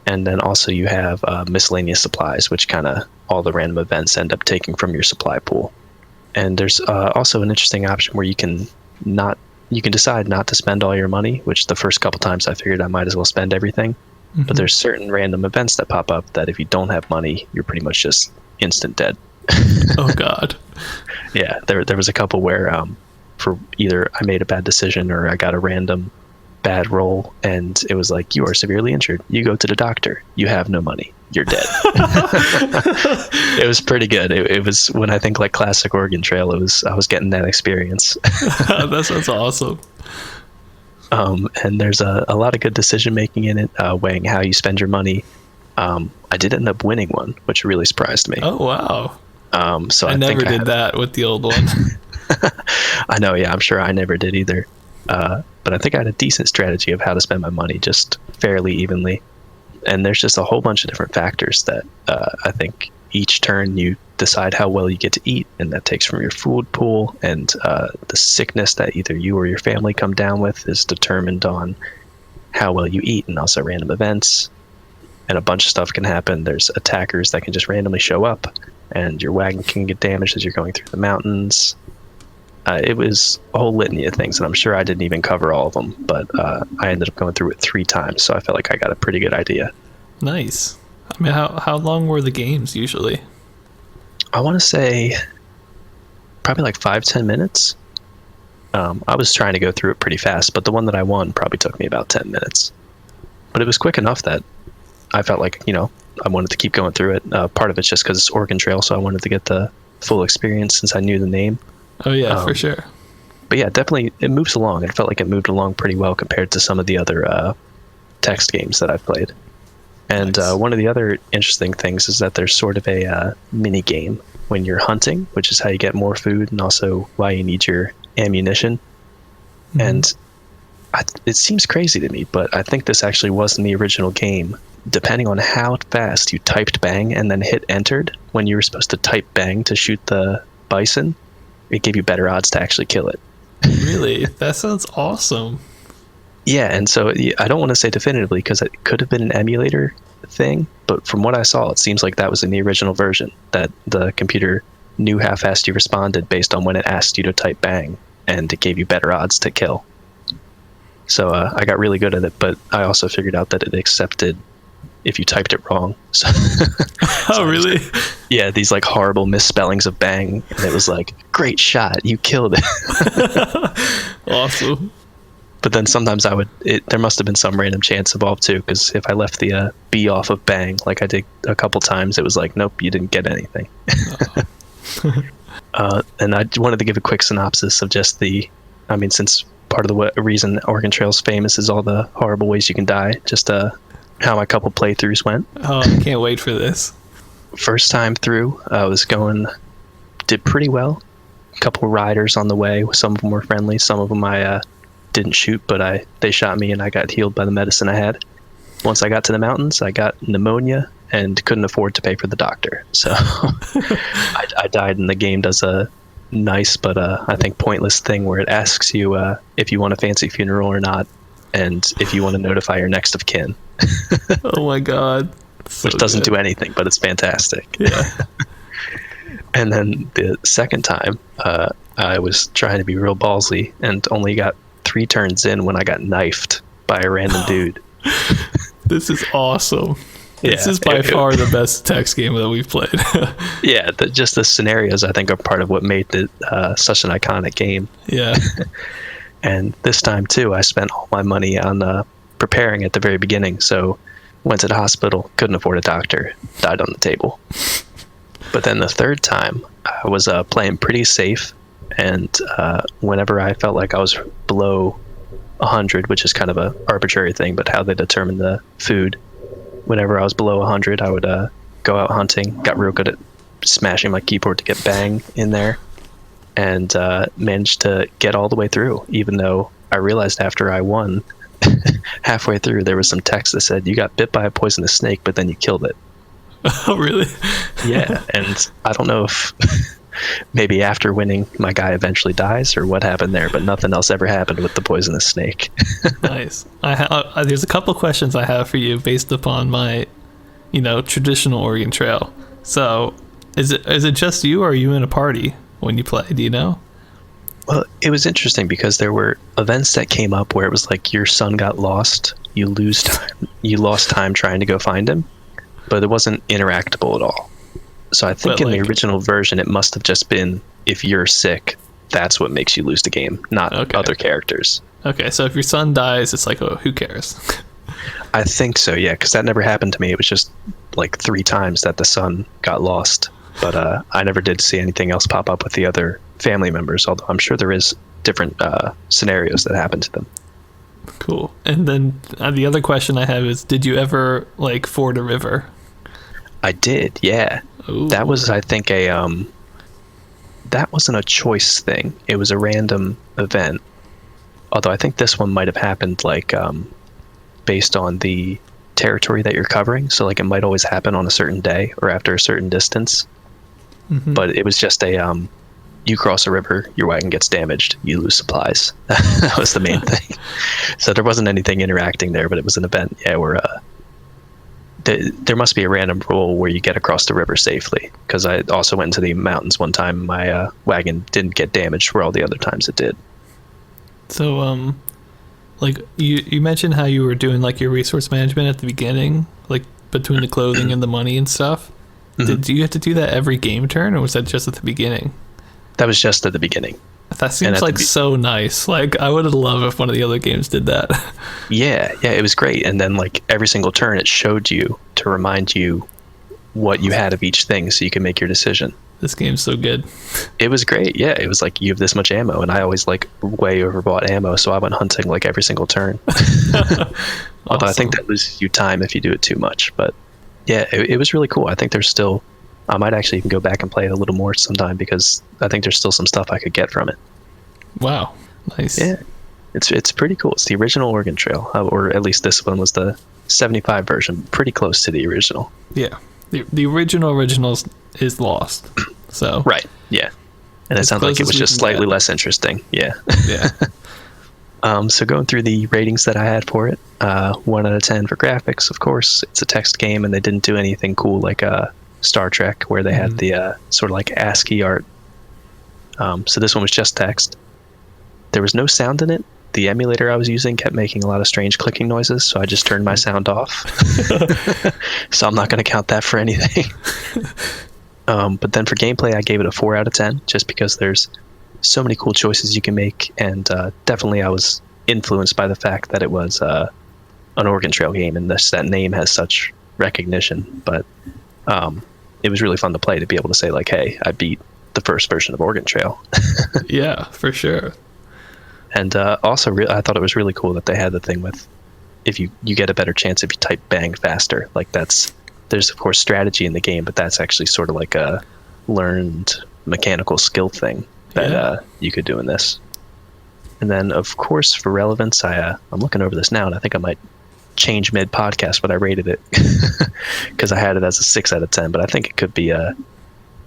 And then also you have miscellaneous supplies, which kind of all the random events end up taking from your supply pool. And there's also an interesting option where you can decide not to spend all your money, which the first couple times I figured I might as well spend everything. Mm-hmm. But there's certain random events that pop up that if you don't have money, you're pretty much just instant dead. Oh, God. Yeah, there was a couple where for either I made a bad decision or I got a random bad roll, and it was like, you are severely injured. You go to the doctor. You have no money. You're dead. It was pretty good. It was, when I think like classic Oregon Trail, I was getting that experience. That sounds awesome. And there's a lot of good decision making in it, weighing how you spend your money. I did end up winning one, which really surprised me. Oh, wow. So I never did that with the old one. I know, yeah, I'm sure I never did either. But I think I had a decent strategy of how to spend my money, just fairly evenly. And there's just a whole bunch of different factors that I think each turn you decide how well you get to eat, and that takes from your food pool, and the sickness that either you or your family come down with is determined on how well you eat, and also random events. And a bunch of stuff can happen. There's attackers that can just randomly show up, and your wagon can get damaged as you're going through the mountains. It was a whole litany of things, and I'm sure I didn't even cover all of them, but I ended up going through it 3 times, so I felt like I got a pretty good idea. Nice. I mean, how long were the games usually? I want to say probably like 5-10 minutes. I was trying to go through it pretty fast, but the one that I won probably took me about 10 minutes. But it was quick enough that I felt like, I wanted to keep going through it. Part of it's just because it's Oregon Trail, so I wanted to get the full experience since I knew the name. Oh, yeah, for sure. But yeah, definitely, it moves along. It felt like it moved along pretty well compared to some of the other text games that I've played. And Nice. One of the other interesting things is that there's sort of a mini game when you're hunting, which is how you get more food and also why you need your ammunition. Mm-hmm. And it seems crazy to me, but I think this actually was in the original game. Depending on how fast you typed bang and then hit entered, when you were supposed to type bang to shoot the bison, it gave you better odds to actually kill it. Really? That sounds awesome. Yeah, and so I don't want to say definitively because it could have been an emulator thing, but from what I saw, it seems like that was in the original version, that the computer knew how fast you responded based on when it asked you to type bang, and it gave you better odds to kill. So I got really good at it, but I also figured out that it accepted if you typed it wrong. So, Oh, really? Yeah, these like horrible misspellings of bang, and it was like, great shot, you killed it. Awesome. But then sometimes there must have been some random chance involved too, because if I left the B off of bang, like I did a couple times, it was like, nope, you didn't get anything. And I wanted to give a quick synopsis of just since part of the reason Oregon Trail's famous is all the horrible ways you can die, just how my couple playthroughs went. Oh, I can't wait for this. First time through, did pretty well. A couple riders on the way, some of them were friendly, some of them I didn't shoot, but they shot me and I got healed by the medicine I had. Once I got to the mountains, I got pneumonia and couldn't afford to pay for the doctor. So I died, and the game does a nice but I think pointless thing where it asks you if you want a fancy funeral or not, and if you want to notify your next of kin, Oh my god. So which doesn't good. do anything, but it's fantastic. Yeah. And then the second time, I was trying to be real ballsy and only got 3 turns in when I got knifed by a random dude. This is awesome. This Yeah, is by far the best text game that we've played. Yeah, just the scenarios I think are part of what made it such an iconic game. Yeah. And this time too, I spent all my money on preparing at the very beginning. So went to the hospital, couldn't afford a doctor, died on the table. But then the third time, I was playing pretty safe, and whenever I felt like I was below 100, which is kind of a arbitrary thing, but how they determine the food, whenever I was below 100, I would go out hunting. Got real good at smashing my keyboard to get bang in there, and managed to get all the way through, even though I realized after I won, halfway through, there was some text that said, "You got bit by a poisonous snake, but then you killed it." Oh, really? Yeah, and I don't know if maybe after winning, my guy eventually dies or what happened there, but nothing else ever happened with the poisonous snake. Nice. There's a couple questions I have for you based upon my, traditional Oregon Trail. So, is it just you, or are you in a party when you play? Do you know? Well, it was interesting because there were events that came up where it was like your son got lost, you lost time trying to go find him, but it wasn't interactable at all. So I think in the original version, it must have just been if you're sick, that's what makes you lose the game, not other characters. Okay, so if your son dies, it's like, oh, who cares? I think so, yeah, because that never happened to me. It was just like 3 times that the son got lost. But I never did see anything else pop up with the other family members, although I'm sure there is different scenarios that happen to them. Cool. And then the other question I have is, did you ever, ford a river? I did, yeah. Ooh. That was, I think, that wasn't a choice thing. It was a random event. Although I think this one might have happened, based on the territory that you're covering. So, it might always happen on a certain day or after a certain distance. Mm-hmm. But it was just you cross a river, your wagon gets damaged, you lose supplies. That was the main thing. So there wasn't anything interacting there, but it was an event, yeah, where there must be a random rule where you get across the river safely, because I also went into the mountains one time. My wagon didn't get damaged where all the other times it did. So you mentioned how you were doing your resource management at the beginning, between the clothing and the money and stuff. Mm-hmm. Did you have to do that every game turn, or was that just at the beginning? That was just at the beginning. That seems so nice. I would love if one of the other games did that. Yeah, it was great. And then every single turn, it showed you to remind you what you had of each thing, so you can make your decision. This game's so good. It was great. Yeah, it was you have this much ammo, and I always way overbought ammo, so I went hunting every single turn. Although I think that loses you time if you do it too much. But yeah, it was really cool. I think there's still, I might actually even go back and play it a little more sometime, because I think there's still some stuff I could get from it. Wow, nice. Yeah, it's pretty cool. It's the original Oregon Trail, or at least this one was the 75 version, pretty close to the original. Yeah, the original is lost. So right, yeah, and it sounds like it was just slightly less interesting. Yeah, yeah. So going through the ratings that I had for it, 1 out of 10 for graphics. Of course, it's a text game, and they didn't do anything cool like Star Trek, where they had the sort of ASCII art. So this one was just text. There was no sound in it. The emulator I was using kept making a lot of strange clicking noises, so I just turned my sound off. So I'm not going to count that for anything. But then for gameplay, I gave it a 4 out of 10, just because there's so many cool choices you can make, and definitely I was influenced by the fact that it was an Oregon Trail game, and that name has such recognition. But it was really fun to play, to be able to say hey, I beat the first version of Oregon Trail. Yeah, for sure. And also, I thought it was really cool that they had the thing with, if you get a better chance if you type bang faster. There's of course strategy in the game, but that's actually sort of a learned mechanical skill thing that you could do in this. And then of course for relevance, I'm looking over this now, and I think I might change mid podcast what I rated it, because I had it as a 6 out of 10, but I think it could be a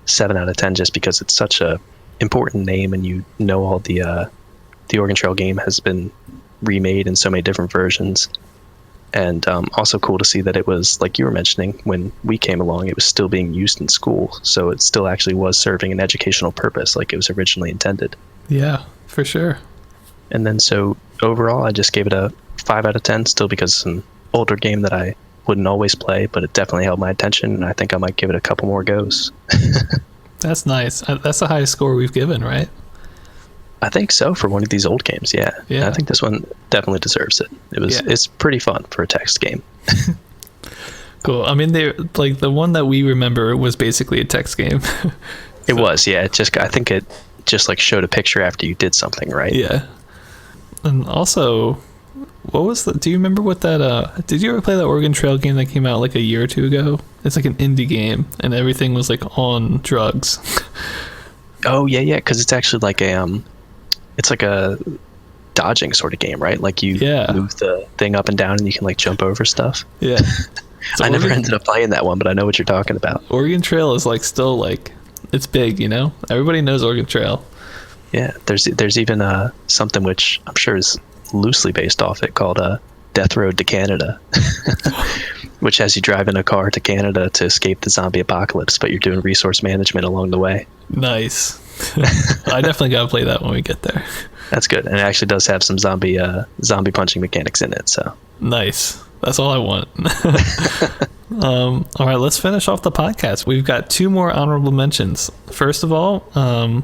7 out of 10, just because it's such a important name, and you know all the Oregon Trail game has been remade in so many different versions. And also cool to see that it was, like you were mentioning, when we came along, it was still being used in school. So it still actually was serving an educational purpose like it was originally intended. Yeah, for sure. And then so overall, I just gave it a 5 out of 10, still because it's an older game that I wouldn't always play, but it definitely held my attention, and I think I might give it a couple more goes. That's nice. That's the highest score we've given, right? I think so, for one of these old games, yeah. Yeah. I think this one definitely deserves it. It's pretty fun for a text game. Cool. I mean, they like the one that we remember was basically a text game. It was, yeah. I think it just like showed a picture after you did something, right? Yeah. And also, what was do you remember what that did you ever play that Oregon Trail game that came out like a year or two ago? It's like an indie game and everything was like on drugs. Oh yeah, because it's actually like it's like a dodging sort of game, right? Like you move the thing up and down and you can like jump over stuff. Yeah. So I never ended up playing that one, but I know what you're talking about. Oregon Trail is like still like, it's big, you know? Everybody knows Oregon Trail. Yeah, there's even something which I'm sure is loosely based off it called Death Road to Canada, which has you drive in a car to Canada to escape the zombie apocalypse, but you're doing resource management along the way. Nice. I definitely gotta play that when we get there. That's good, and it actually does have some zombie punching mechanics in it. So nice. That's all I want. All right, let's finish off the podcast. We've got 2 more honorable mentions. First of all,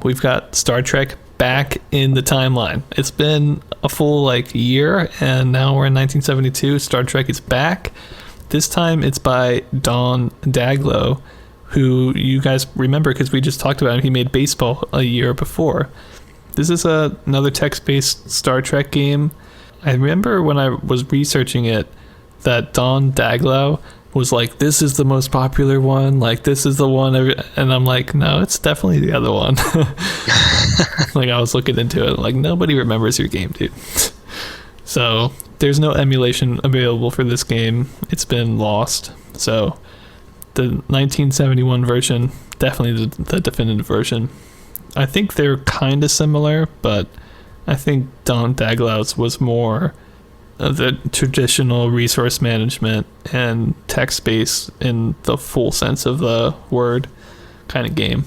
we've got Star Trek back in the timeline. It's been a full like year, and now we're in 1972. Star Trek is back. This time it's by Don Daglow, who you guys remember because we just talked about him. He made Baseball a year before. This is another text-based Star Trek game. I remember when I was researching it that Don Daglow was like, this is the most popular one, like this is the one, and I'm like, no, it's definitely the other one. Like I was looking into it, like nobody remembers your game, dude. So there's no emulation available for this game. It's been lost. So the 1971 version, definitely the definitive version. I think they're kind of similar, but I think Don Daglow's was more of the traditional resource management and text-based in the full sense of the word kind of game.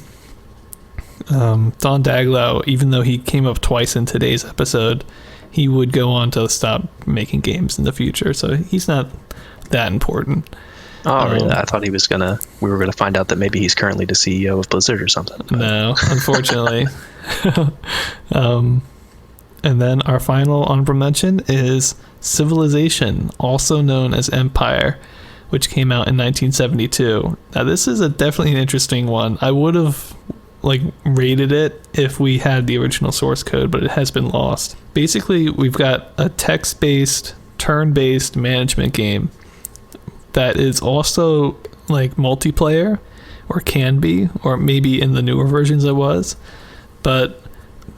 Don Daglow, even though he came up twice in today's episode, he would go on to stop making games in the future, so he's not that important. Oh, really? I thought we were gonna find out that maybe he's currently the CEO of Blizzard or something. But. No, unfortunately. And then our final honorable mention is Civilization, also known as Empire, which came out in 1972. Now, this is definitely an interesting one. I would have rated it if we had the original source code, but it has been lost. Basically, we've got a text-based, turn-based management game that is also multiplayer, or can be, or maybe in the newer versions it was, but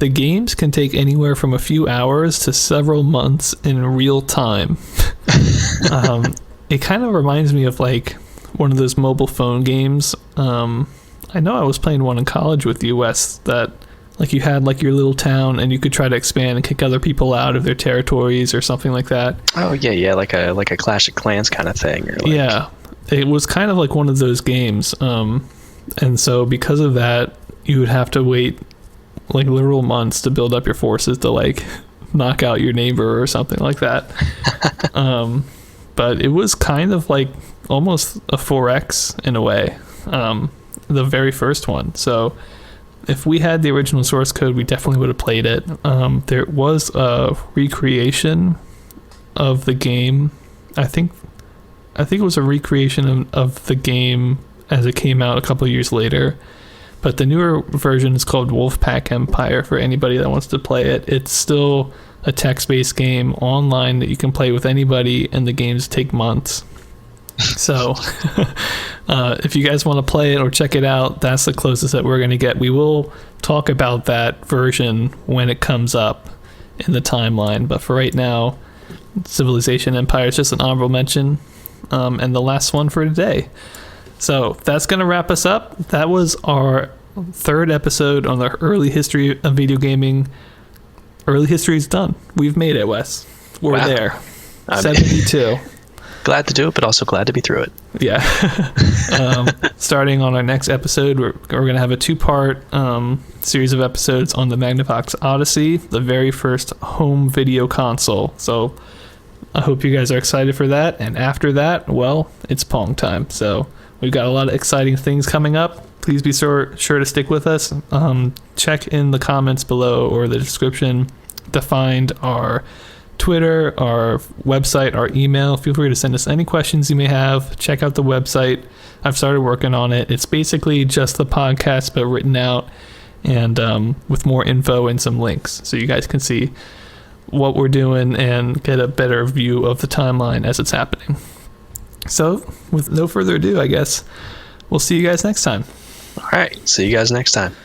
the games can take anywhere from a few hours to several months in real time. It kind of reminds me of one of those mobile phone games. I know I was playing one in college with US that you had your little town and you could try to expand and kick other people out of their territories or something like that. Oh yeah, like a Clash of Clans kind of thing. Or yeah, it was kind of like one of those games. And so because of that, you would have to wait literal months to build up your forces to knock out your neighbor or something like that. But it was kind of almost a 4X in a way, the very first one. So if we had the original source code, we definitely would have played it. There was a recreation of the game. I think it was a recreation of the game as it came out a couple of years later. But the newer version is called Wolfpack Empire for anybody that wants to play it. It's still a text-based game online that you can play with anybody, and the games take months. So if you guys want to play it or check it out, that's the closest that we're going to get. We will talk about that version when it comes up in the timeline. But for right now, Civilization Empire is just an honorable mention, and the last one for today. So that's going to wrap us up. That was our third episode on the early history of video gaming. Early history is done. We've made it, Wes. We're there. 72. Glad to do it, but also glad to be through it. Yeah. Starting on our next episode, we're going to have a 2-part series of episodes on the Magnavox Odyssey, the very first home video console. So I hope you guys are excited for that. And after that, well, it's Pong time. So we've got a lot of exciting things coming up. Please be sure to stick with us. Check in the comments below or the description to find our Twitter, our website, our email. Feel free to send us any questions you may have. Check out the website. I've started working on it. It's basically just the podcast, but written out and with more info and some links so you guys can see what we're doing and get a better view of the timeline as it's happening. So, with no further ado, I guess we'll see you guys next time. All right. See you guys next time.